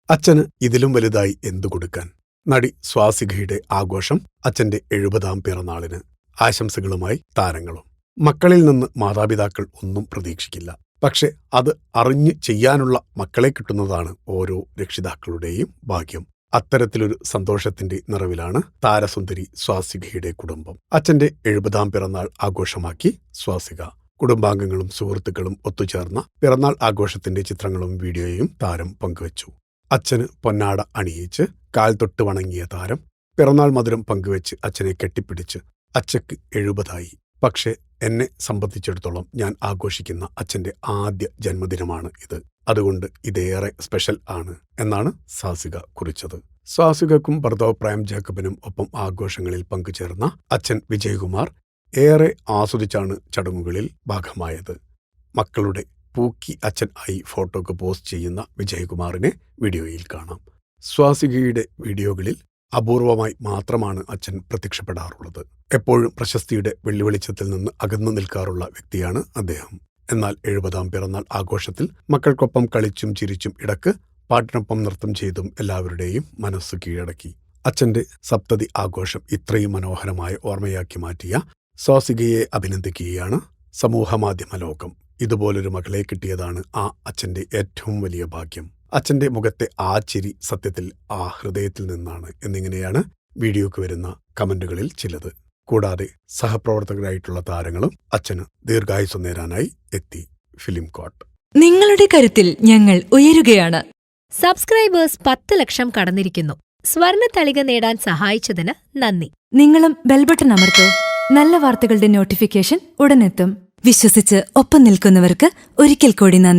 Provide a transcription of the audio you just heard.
അച്ഛന് ഇതിലും വലുതായി എന്തു കൊടുക്കാൻ? നടി സ്വാസികയുടെ ആഘോഷം അച്ഛന്റെ 70-ാം പിറന്നാളിന്. ആശംസകളുമായി താരങ്ങളും. മക്കളിൽ നിന്ന് മാതാപിതാക്കൾ ഒന്നും പ്രതീക്ഷിക്കില്ല. പക്ഷെ അത് അറിഞ്ഞ് ചെയ്യാനുള്ള മക്കളെ കിട്ടുന്നതാണ് ഓരോ രക്ഷിതാക്കളുടെയും ഭാഗ്യം. അത്തരത്തിലൊരു സന്തോഷത്തിന്റെ നിറവിലാണ് താരസുന്ദരി സ്വാസികയുടെ കുടുംബം. അച്ഛന്റെ 70-ാം പിറന്നാൾ ആഘോഷമാക്കി സ്വാസിക. കുടുംബാംഗങ്ങളും സുഹൃത്തുക്കളും ഒത്തുചേർന്ന പിറന്നാൾ ആഘോഷത്തിന്റെ ചിത്രങ്ങളും വീഡിയോയും താരം പങ്കുവച്ചു. അച്ഛന് പൊന്നാട അണിയിച്ച് കാൽ തൊട്ട് വണങ്ങിയ താരം പിറന്നാൾ മധുരം പങ്കുവെച്ച് അച്ഛനെ കെട്ടിപ്പിടിച്ച്. അച്ഛക്ക് 70-ആയി. പക്ഷെ എന്നെ സംബന്ധിച്ചിടത്തോളം ഞാൻ ആഘോഷിക്കുന്ന അച്ഛന്റെ ആദ്യ ജന്മദിനമാണ് ഇത്. അതുകൊണ്ട് ഇതേറെ സ്പെഷ്യൽ ആണ് എന്നാണ് സ്വാസിക കുറിച്ചത്. സ്വാസികക്കും ഭർത്താവ് പ്രേം ജേക്കബിനും ഒപ്പം ആഘോഷങ്ങളിൽ പങ്കുചേർന്ന അച്ഛൻ വിജയകുമാർ ഏറെ ആസ്വദിച്ചാണ് ചടങ്ങുകളിൽ ഭാഗമായത്. മക്കളുടെ പൂക്കി അച്ഛൻ ആയി ഫോട്ടോക്ക് പോസ്റ്റ് ചെയ്യുന്ന വിജയകുമാറിനെ വീഡിയോയിൽ കാണാം. സ്വാസികയുടെ വീഡിയോകളിൽ അപൂർവമായി മാത്രമാണ് അച്ഛൻ പ്രത്യക്ഷപ്പെടാറുള്ളത്. എപ്പോഴും പ്രശസ്തിയുടെ വെള്ളിവെളിച്ചത്തിൽ നിന്ന് അകന്നു നിൽക്കാറുള്ള വ്യക്തിയാണ് അദ്ദേഹം. എന്നാൽ 70-ാം പിറന്നാൾ ആഘോഷത്തിൽ മക്കൾക്കൊപ്പം കളിച്ചും ചിരിച്ചും ഇടക്ക് പാട്ടിനൊപ്പം നൃത്തം ചെയ്തും എല്ലാവരുടെയും മനസ്സ് കീഴടക്കി. അച്ഛന്റെ സപ്തതി ആഘോഷം ഇത്രയും മനോഹരമായ ഓർമ്മയാക്കി മാറ്റിയ സ്വാസികയെ അഭിനന്ദിക്കുകയാണ് സമൂഹമാധ്യമ ലോകം. ഇതുപോലൊരു മകളെ കിട്ടിയതാണ് ആ അച്ഛന്റെ ഏറ്റവും വലിയ ഭാഗ്യം. അച്ഛന്റെ മുഖത്തെ ആ ചിരി സത്യത്തിൽ ആ ഹൃദയത്തിൽ നിന്നാണ് എന്നിങ്ങനെയാണ് വീഡിയോക്ക് വരുന്ന കമന്റുകളിൽ ചിലത്. കൂടാതെ സഹപ്രവർത്തകരായിട്ടുള്ള താരങ്ങളും അച്ഛന് ദീർഘായുസ്സ് നേരാനായി എത്തി. ഫിലിം കോട്ട്. നിങ്ങളുടെ കരുത്തിൽ ഞങ്ങൾ ഉയരുകയാണ്. സബ്സ്ക്രൈബേഴ്സ് 10 ലക്ഷം കടന്നിരിക്കുന്നു. സ്വർണ്ണ തളിക നേടാൻ സഹായിച്ചതിന് നന്ദി. നിങ്ങളും ബെൽബട്ടൺ അമർത്തോ. നല്ല വാർത്തകളുടെ നോട്ടിഫിക്കേഷൻ ഉടനെത്തും. വിശ്വസിച്ച് ഒപ്പം നിൽക്കുന്നവർക്ക് ഒരിക്കൽ കൂടി നന്ദി.